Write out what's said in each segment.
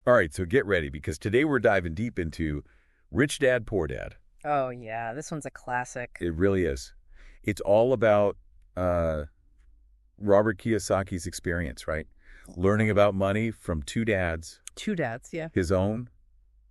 All right, so get ready because today we're diving deep into Rich Dad, Poor Dad. Oh, yeah, this one's a classic. It really is. It's all about Robert Kiyosaki's experience, right? Learning about money from two dads, Two dads, yeah. his own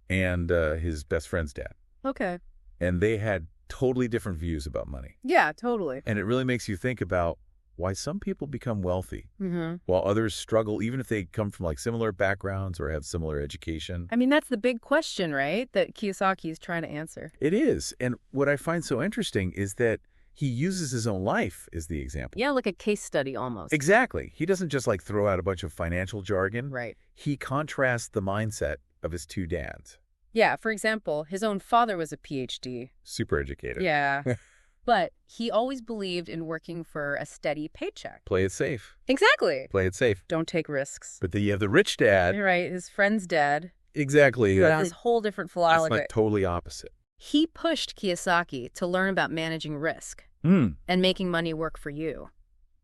and his best friend's dad. Okay. And they had totally different views about money. Yeah, totally. And it really makes you think about why some people become wealthy Mm-hmm. while others struggle, even if they come from like similar backgrounds or have similar education. I mean, that's the big question, right? That Kiyosaki is trying to answer. It is. And what I find so interesting is that he uses his own life as the example. Yeah, like a case study almost. Exactly. He doesn't just like throw out a bunch of financial jargon. Right. He contrasts the mindset of his two dads. Yeah, for example, his own father was a PhD. Super educated. Yeah. But he always believed in working for a steady paycheck. Play it safe. Exactly. Play it safe. Don't take risks. But then you have the rich dad. Right, his friend's dad. Exactly. But this whole different It's philosophy. like totally opposite. He pushed Kiyosaki to learn about managing risk Hmm. and making money work for you.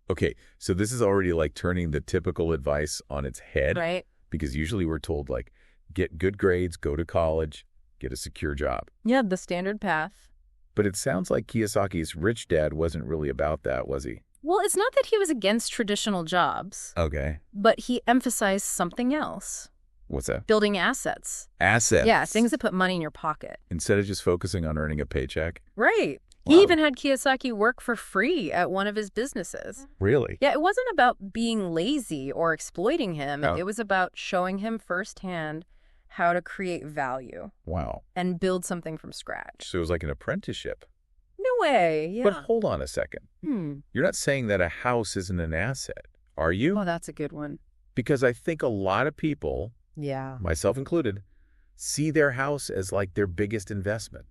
Okay, so this is already like turning the typical advice on its head. Right? Because usually we're told like, get good grades, go to college, get a secure job. Yeah, the standard path. But it sounds like Kiyosaki's rich dad wasn't really about that, was he? Well, it's not that he was against traditional jobs, Okay. but he emphasized something else. What's that? Building assets. Assets. Yeah, things that put money in your pocket. Instead of just focusing on earning a paycheck. Right. Wow. He even had Kiyosaki work for free at one of his businesses. Really? Yeah, it wasn't about being lazy or exploiting him. Oh. It was about showing him firsthand how to create value Wow. and build something from scratch. So it was like an apprenticeship. No way. Yeah. But hold on a second. Hmm. You're not saying that a house isn't an asset, are you? Oh, that's a good one. Because I think a lot of people, Yeah. myself included, see their house as like their biggest investment.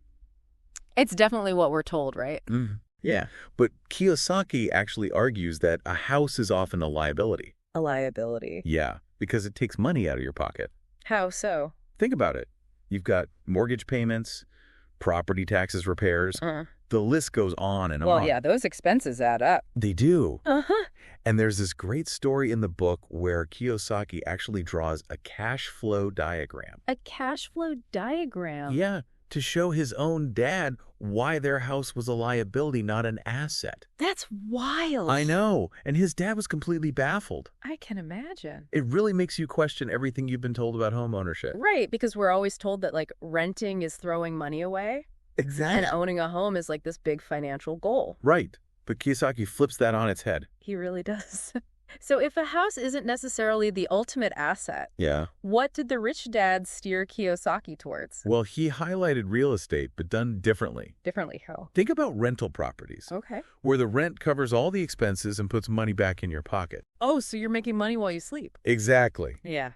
It's definitely what we're told, right? Yeah. But Kiyosaki actually argues that a house is often a liability. A liability. Yeah, because it takes money out of your pocket. How so? Think about it. You've got mortgage payments, property taxes, repairs. The list goes on and Well, on. yeah, those expenses add up. They do. Uh-huh. And there's this great story in the book where Kiyosaki actually draws a cash flow diagram. A cash flow diagram. Yeah, to show his own dad why their house was a liability, not an asset. That's wild. I know. And his dad was completely baffled. I can imagine. It really makes you question everything you've been told about home ownership. Right, because we're always told that, like, renting is throwing money away. Exactly. And owning a home is, like, this big financial goal. Right. But Kiyosaki flips that on its head. He really does. So if a house isn't necessarily the ultimate asset, Yeah. what did the rich dad steer Kiyosaki towards? Well, he highlighted real estate, but done differently. Differently how? Think about rental properties, Okay. where the rent covers all the expenses and puts money back in your pocket. Oh, so you're making money while you sleep. Exactly. Yeah.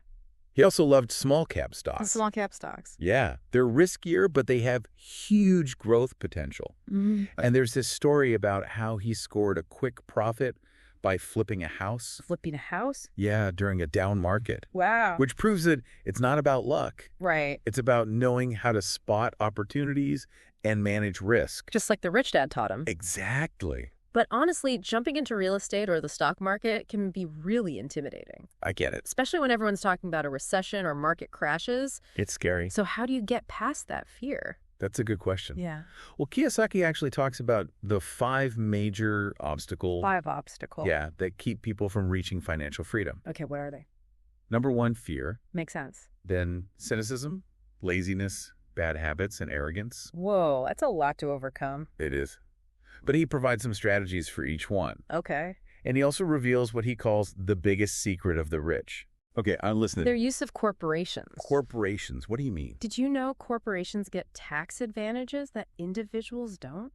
He also loved small cap stocks. Small cap stocks. Yeah, they're riskier, but they have huge growth potential. Mm-hmm. And there's this story about how he scored a quick profit by flipping a house. Flipping a house? Yeah, during a down market, Wow. which proves that it's not about luck. Right. It's about knowing how to spot opportunities and manage risk. Just like the rich dad taught him. Exactly. But honestly, jumping into real estate or the stock market can be really intimidating, I get it. especially when everyone's talking about a recession or market crashes. It's scary. So how do you get past that fear? That's a good question. Yeah. Well, Kiyosaki actually talks about the 5 major obstacles. 5 obstacles. Yeah, that keep people from reaching financial freedom. Okay, what are they? Number 1, fear. Makes sense. Then cynicism, laziness, bad habits, and arrogance. Whoa, that's a lot to overcome. It is. But he provides some strategies for each one. Okay. And he also reveals what he calls the biggest secret of the rich. Okay, I'm listening. Their use of corporations. Corporations, what do you mean? Did you know corporations get tax advantages that individuals don't?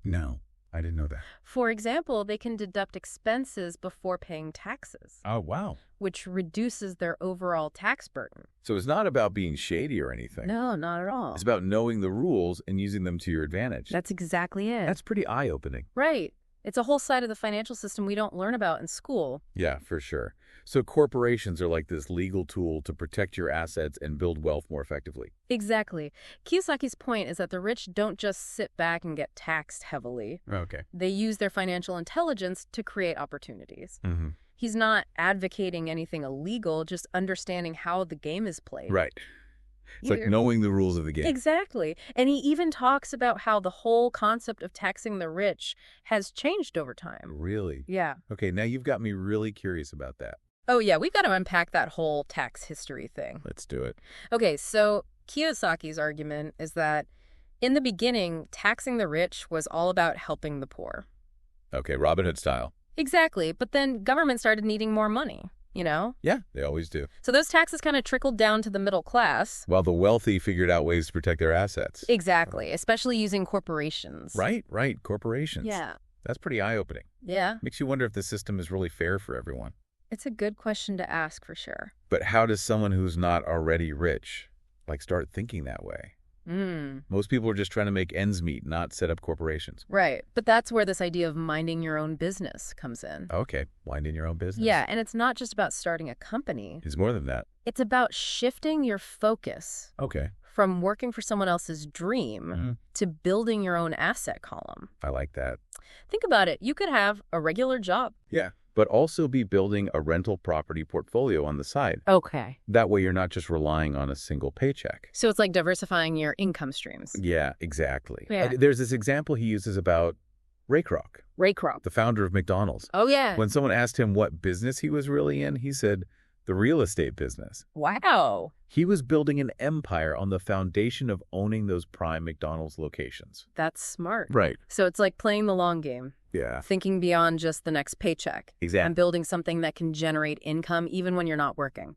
No, I didn't know that. For example, they can deduct expenses before paying taxes, Oh, wow. which reduces their overall tax burden. So it's not about being shady or anything. No, not at all. It's about knowing the rules and using them to your advantage. That's exactly it. That's pretty eye-opening. Right. It's a whole side of the financial system we don't learn about in school. Yeah, for sure. So corporations are like this legal tool to protect your assets and build wealth more effectively. Exactly. Kiyosaki's point is that the rich don't just sit back and get taxed heavily. Okay. They use their financial intelligence to create opportunities. Mm-hmm. He's not advocating anything illegal, just understanding how the game is played. Right. It's like knowing the rules of the game. Exactly. And he even talks about how the whole concept of taxing the rich has changed over time. Really? Yeah. Okay, now you've got me really curious about that. Oh, yeah, we've got to unpack that whole tax history thing. Let's do it. Okay, so Kiyosaki's argument is that in the beginning, taxing the rich was all about helping the poor. Okay, Robin Hood style. Exactly, but then government started needing more money, you know? Yeah, they always do. So those taxes kind of trickled down to the middle class. While the wealthy figured out ways to protect their assets. Exactly, especially using corporations. Right, corporations. Yeah. That's pretty eye-opening. Yeah. Makes you wonder if the system is really fair for everyone. It's a good question to ask for sure. But how does someone who's not already rich, start thinking that way? Most people are just trying to make ends meet, not set up corporations. Right. But that's where this idea of minding your own business comes in. Okay, minding your own business. Yeah, and it's not just about starting a company. It's more than that. It's about shifting your focus Okay. from working for someone else's dream to building your own asset column. I like that. Think about it. You could have a regular job. Yeah. But also be building a rental property portfolio on the side. Okay. That way you're not just relying on a single paycheck. So it's like diversifying your income streams. Yeah, exactly. Yeah. There's this example he uses about Ray Kroc, Ray Kroc. the founder of McDonald's. Oh, yeah. When someone asked him what business he was really in, he said, the real estate business. Wow. He was building an empire on the foundation of owning those prime McDonald's locations. That's smart. Right. So it's like playing the long game. Yeah. Thinking beyond just the next paycheck. Exactly. And building something that can generate income even when you're not working.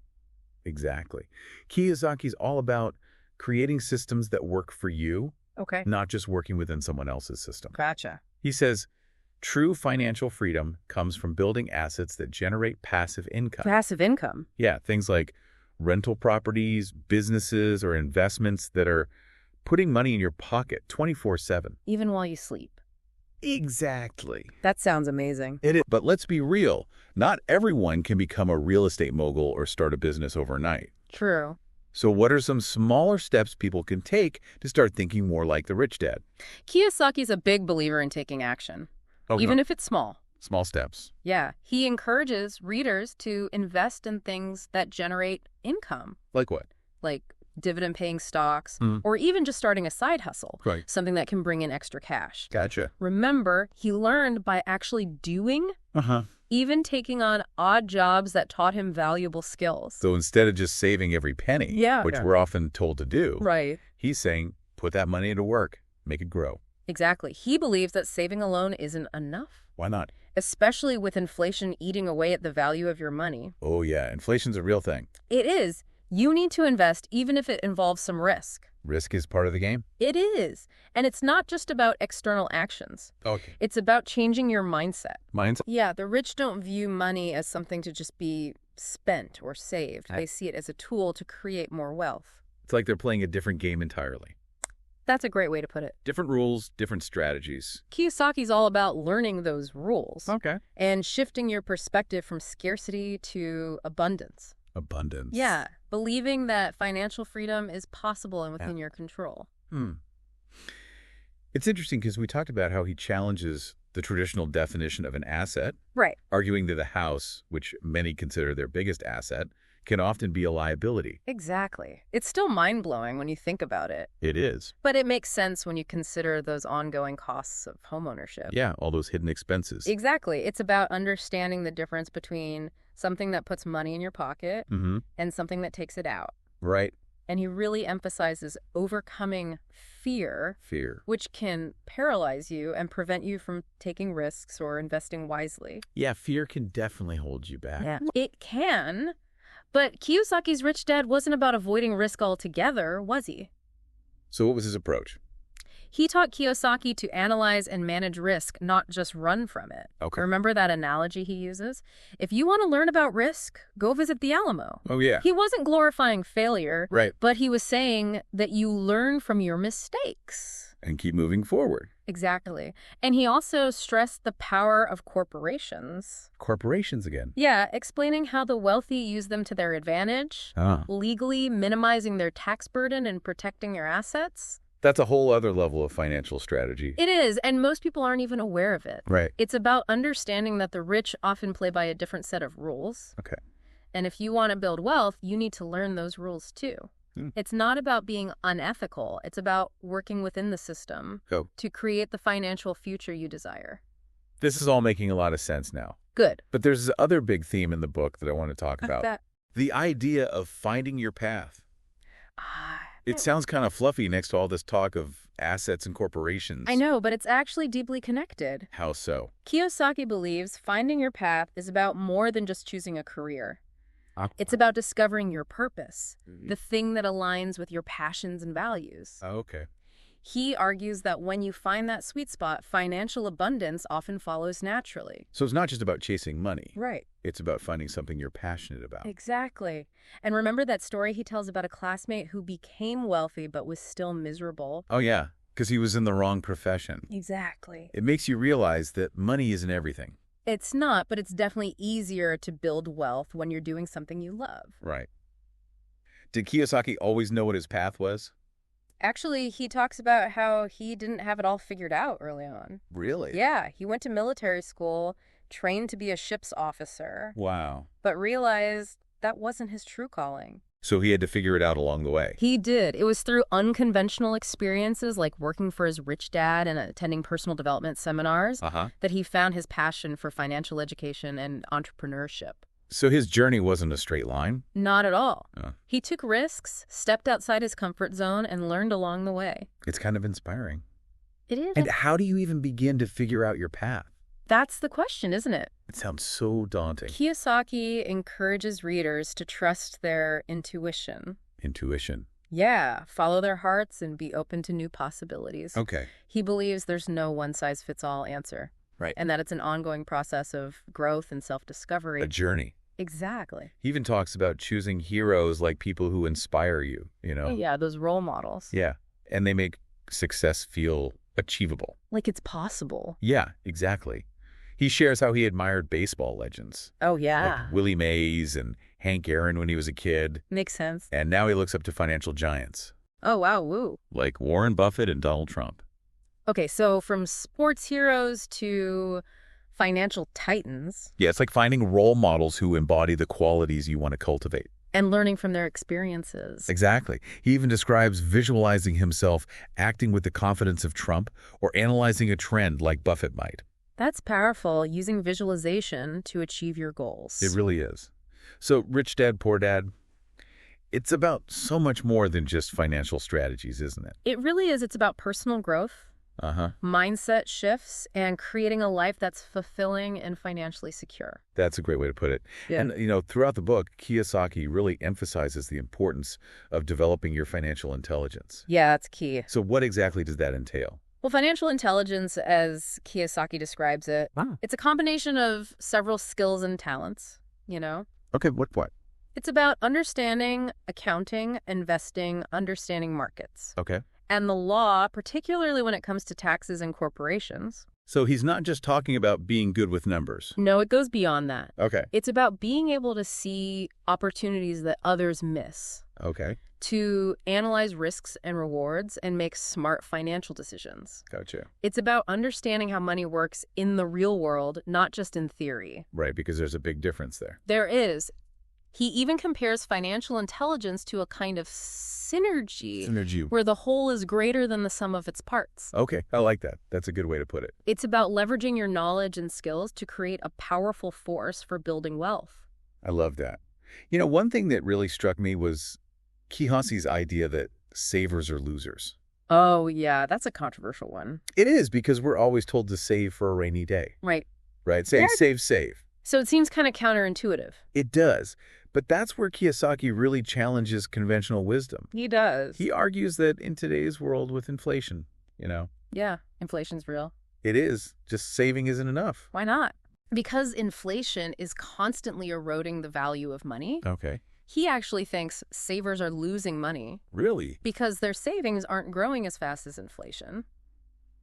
Exactly. Kiyosaki's all about creating systems that work for you, Okay. not just working within someone else's system. Gotcha. He says, true financial freedom comes from building assets that generate passive income. Passive income. Yeah, things like rental properties, businesses, or investments that are putting money in your pocket 24/7. Even while you sleep. Exactly. That sounds amazing. It is. But let's be real. Not everyone can become a real estate mogul or start a business overnight. True. So what are some smaller steps people can take to start thinking more like the rich dad? Kiyosaki's a big believer in taking action, even if it's small. Small steps. Yeah. He encourages readers to invest in things that generate income, Like what? like dividend-paying stocks, or even just starting a side hustle, Right. something that can bring in extra cash. Gotcha. Remember, he learned by actually doing, even taking on odd jobs that taught him valuable skills. So instead of just saving every penny, Yeah. which we're often told to do, Right. he's saying, put that money into work, make it grow. Exactly. He believes that saving alone isn't enough, Why not? especially with inflation eating away at the value of your money. Oh, yeah. Inflation's a real thing. It is. You need to invest even if it involves some risk. Risk is part of the game. It is. And it's not just about external actions. Okay. It's about changing your mindset. Mine's Yeah, the rich don't view money as something to just be spent or saved. They see it as a tool to create more wealth. It's like they're playing a different game entirely. That's a great way to put it. Different rules, different strategies. Kiyosaki's all about learning those rules Okay. and shifting your perspective from scarcity to abundance. Abundance. Yeah, believing that financial freedom is possible and within your control. It's interesting because we talked about how he challenges the traditional definition of an asset, Right. arguing that a house, which many consider their biggest asset, can often be a liability. Exactly. It's still mind-blowing when you think about it. It is. But it makes sense when you consider those ongoing costs of homeownership. Yeah, all those hidden expenses. Exactly. It's about understanding the difference between something that puts money in your pocket and something that takes it out. Right. And he really emphasizes overcoming fear, which can paralyze you and prevent you from taking risks or investing wisely. Yeah, fear can definitely hold you back. Yeah. It can, but Kiyosaki's Rich Dad wasn't about avoiding risk altogether, was he? So what was his approach? He taught Kiyosaki to analyze and manage risk, not just run from it. Okay. Remember that analogy he uses? If you want to learn about risk, go visit the Alamo. Oh, yeah. He wasn't glorifying failure, Right. but he was saying that you learn from your mistakes. And keep moving forward. Exactly. And he also stressed the power of corporations. Corporations again. Yeah, explaining how the wealthy use them to their advantage, legally minimizing their tax burden and protecting your assets. That's a whole other level of financial strategy. It is, and most people aren't even aware of it. Right. It's about understanding that the rich often play by a different set of rules. Okay. And if you want to build wealth, you need to learn those rules too. It's not about being unethical. It's about working within the system to create the financial future you desire. This is all making a lot of sense now. Good. But there's this other big theme in the book that I want to talk about. That. The idea of finding your path. It sounds kind of fluffy next to all this talk of assets and corporations. I know, but it's actually deeply connected. How so? Kiyosaki believes finding your path is about more than just choosing a career. It's about discovering your purpose, the thing that aligns with your passions and values. Okay. He argues that when you find that sweet spot, financial abundance often follows naturally. So it's not just about chasing money. Right. It's about finding something you're passionate about. Exactly. And remember that story he tells about a classmate who became wealthy but was still miserable? Oh, yeah, because he was in the wrong profession. Exactly. It makes you realize that money isn't everything. It's not, but it's definitely easier to build wealth when you're doing something you love. Right. Did Kiyosaki always know what his path was? Actually, he talks about how he didn't have it all figured out early on. Really? Yeah, he went to military school, trained to be a ship's officer. Wow. But realized that wasn't his true calling. So he had to figure it out along the way. He did. It was through unconventional experiences like working for his rich dad and attending personal development seminars that he found his passion for financial education and entrepreneurship. So his journey wasn't a straight line? Not at all. He took risks, stepped outside his comfort zone, and learned along the way. It's kind of inspiring. It is. And how do you even begin to figure out your path? That's the question, isn't it? It sounds so daunting. Kiyosaki encourages readers to trust their intuition. Intuition. Yeah, follow their hearts and be open to new possibilities. Okay. He believes there's no one-size-fits-all answer. Right. And that it's an ongoing process of growth and self-discovery. A journey. Exactly. He even talks about choosing heroes like people who inspire you, you know? Yeah, those role models. Yeah. And they make success feel achievable. Like it's possible. Yeah, exactly. He shares how he admired baseball legends. Oh, yeah. Like Willie Mays and Hank Aaron when he was a kid. Makes sense. And now he looks up to financial giants. Oh, wow, woo. Like Warren Buffett and Donald Trump. Okay, so from sports heroes to financial titans. Yeah, it's like finding role models who embody the qualities you want to cultivate. And learning from their experiences. Exactly. He even describes visualizing himself acting with the confidence of Trump or analyzing a trend like Buffett might. That's powerful, using visualization to achieve your goals. It really is. So, Rich Dad, Poor Dad, it's about so much more than just financial strategies, isn't it? It really is. It's about personal growth, mindset shifts, and creating a life that's fulfilling and financially secure. That's a great way to put it. Yeah. And, you know, throughout the book, Kiyosaki really emphasizes the importance of developing your financial intelligence. Yeah, that's key. So what exactly does that entail? Well, financial intelligence, as Kiyosaki describes it, it's a combination of several skills and talents, you know? Okay, what? It's about understanding accounting, investing, understanding markets. Okay. And the law, particularly when it comes to taxes and corporations. So he's not just talking about being good with numbers. No, it goes beyond that. Okay. It's about being able to see opportunities that others miss. Okay. To analyze risks and rewards and make smart financial decisions. Gotcha. It's about understanding how money works in the real world, not just in theory. Right, because there's a big difference there. There is. He even compares financial intelligence to a kind of synergy where the whole is greater than the sum of its parts. Okay, I like that. That's a good way to put it. It's about leveraging your knowledge and skills to create a powerful force for building wealth. I love that. You know, one thing that really struck me was Kiyosaki's idea that savers are losers. Oh, yeah, that's a controversial one. It is, because we're always told to save for a rainy day. Right. Right? Saying save. So it seems kind of counterintuitive. It does. But that's where Kiyosaki really challenges conventional wisdom. He does. He argues that in today's world with inflation, you know. Yeah, inflation's real. It is. Just saving isn't enough. Why not? Because inflation is constantly eroding the value of money. Okay. He actually thinks savers are losing money. Really? Because their savings aren't growing as fast as inflation.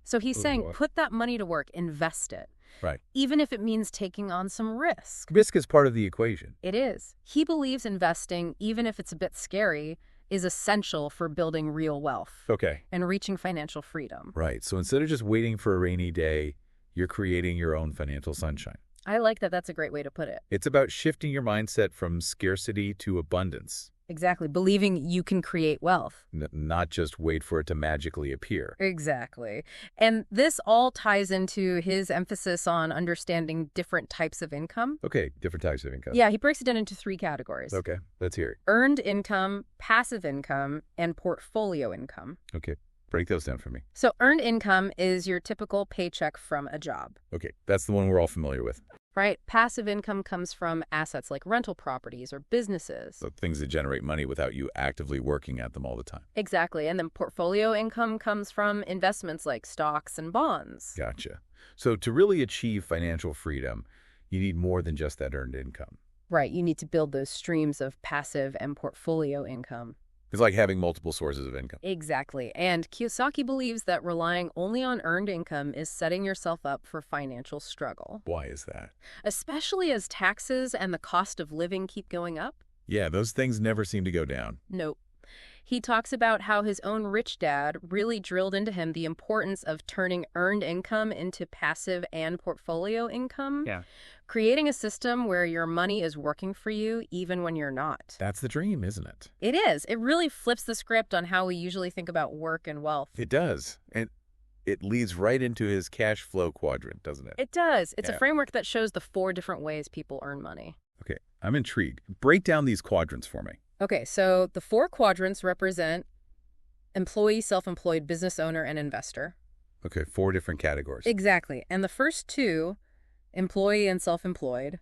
So he's saying, put that money to work, invest it. Right. Even if it means taking on some risk. Risk is part of the equation. It is. He believes investing, even if it's a bit scary, is essential for building real wealth. Okay. And reaching financial freedom. Right. So instead of just waiting for a rainy day, you're creating your own financial sunshine. I like that. That's a great way to put it. It's about shifting your mindset from scarcity to abundance. Exactly. Believing you can create wealth. Not just wait for it to magically appear. Exactly. And this all ties into his emphasis on understanding different types of income. Okay, different types of income. Yeah, he breaks it down into 3 categories. Okay, let's hear it. Earned income, passive income, and portfolio income. Okay, break those down for me. So earned income is your typical paycheck from a job. Okay, that's the one we're all familiar with. Right? Passive income comes from assets like rental properties or businesses. So things that generate money without you actively working at them all the time. Exactly. And then portfolio income comes from investments like stocks and bonds. Gotcha. So to really achieve financial freedom, you need more than just that earned income. Right. You need to build those streams of passive and portfolio income. It's like having multiple sources of income. Exactly. And Kiyosaki believes that relying only on earned income is setting yourself up for financial struggle. Why is that? Especially as taxes and the cost of living keep going up. Yeah, those things never seem to go down. Nope. He talks about how his own rich dad really drilled into him the importance of turning earned income into passive and portfolio income. Yeah. Creating a system where your money is working for you even when you're not. That's the dream, isn't it? It is. It really flips the script on how we usually think about work and wealth. It does. And it leads right into his cash flow quadrant, doesn't it? It does. It's Yeah. a framework that shows the 4 different ways people earn money. Okay, I'm intrigued. Break down these quadrants for me. Okay, so the 4 quadrants represent employee, self-employed, business owner, and investor. Okay, 4 different categories. Exactly. And the first 2, employee and self-employed,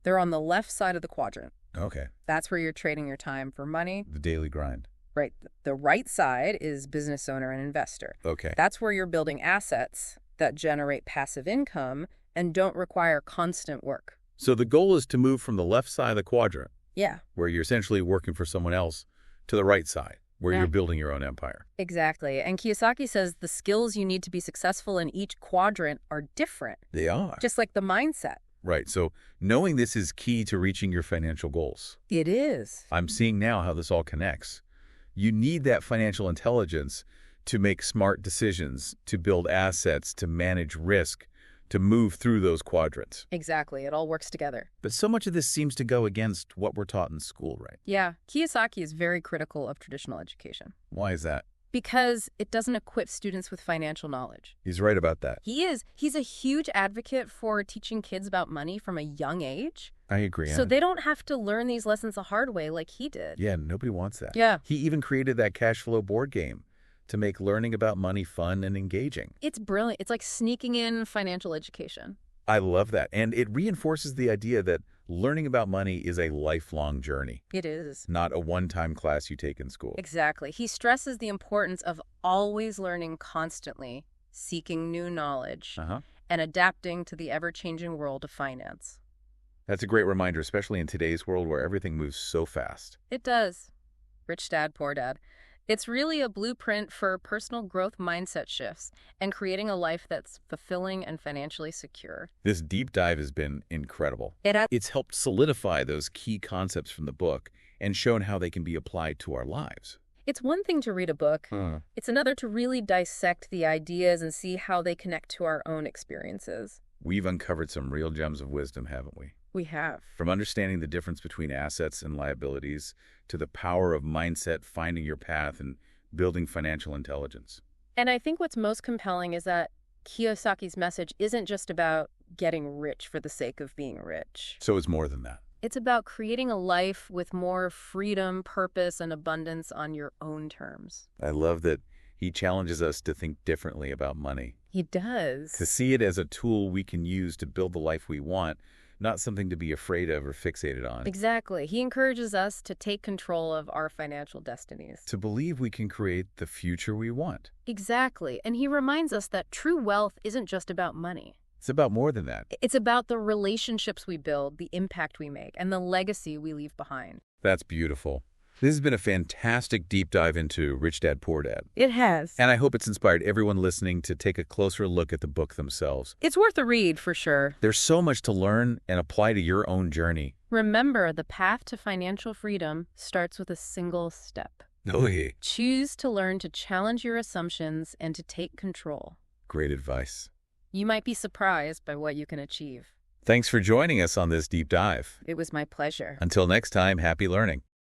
they're on the left side of the quadrant. Okay. That's where you're trading your time for money. The daily grind. Right. The right side is business owner and investor. Okay. That's where you're building assets that generate passive income and don't require constant work. So the goal is to move from the left side of the quadrant, Yeah. where you're essentially working for someone else, to the right side, where Yeah. you're building your own empire. Exactly. And Kiyosaki says the skills you need to be successful in each quadrant are different, They are. just like the mindset. Right. So knowing this is key to reaching your financial goals. It is. I'm seeing now how this all connects. You need that financial intelligence to make smart decisions, to build assets, to manage risk, to move through those quadrants. Exactly. It all works together. But so much of this seems to go against what we're taught in school, right? Yeah. Kiyosaki is very critical of traditional education Why is that? because it doesn't equip students with financial knowledge. He's right about that. He is. He's a huge advocate for teaching kids about money from a young age. I agree. So they don't have to learn these lessons the hard way like he did. Yeah, nobody wants that. Yeah. He even created that cash flow board game to make learning about money fun and engaging. It's brilliant. It's like sneaking in financial education. I love that. And it reinforces the idea that learning about money is a lifelong journey, It is. not a one-time class you take in school. Exactly. He stresses the importance of always learning constantly, seeking new knowledge, and adapting to the ever-changing world of finance. That's a great reminder, especially in today's world where everything moves so fast. It does. Rich Dad, Poor Dad. It's really a blueprint for personal growth mindset shifts and creating a life that's fulfilling and financially secure. This deep dive has been incredible. It It's helped solidify those key concepts from the book and shown how they can be applied to our lives. It's one thing to read a book. It's another to really dissect the ideas and see how they connect to our own experiences. We've uncovered some real gems of wisdom, haven't we? We have. From understanding the difference between assets and liabilities to the power of mindset, finding your path, and building financial intelligence. And I think what's most compelling is that Kiyosaki's message isn't just about getting rich for the sake of being rich. So it's more than that. It's about creating a life with more freedom, purpose, and abundance on your own terms. I love that he challenges us to think differently about money, He does. to see it as a tool we can use to build the life we want, not something to be afraid of or fixated on. Exactly. He encourages us to take control of our financial destinies. To believe we can create the future we want. Exactly. And he reminds us that true wealth isn't just about money. It's about more than that. It's about the relationships we build, the impact we make, and the legacy we leave behind. That's beautiful. This has been a fantastic deep dive into Rich Dad, Poor Dad. It has. And I hope it's inspired everyone listening to take a closer look at the book themselves. It's worth a read for sure. There's so much to learn and apply to your own journey. Remember, the path to financial freedom starts with a single step. Okay. Choose to learn to challenge your assumptions and to take control. Great advice. You might be surprised by what you can achieve. Thanks for joining us on this deep dive. It was my pleasure. Until next time, happy learning.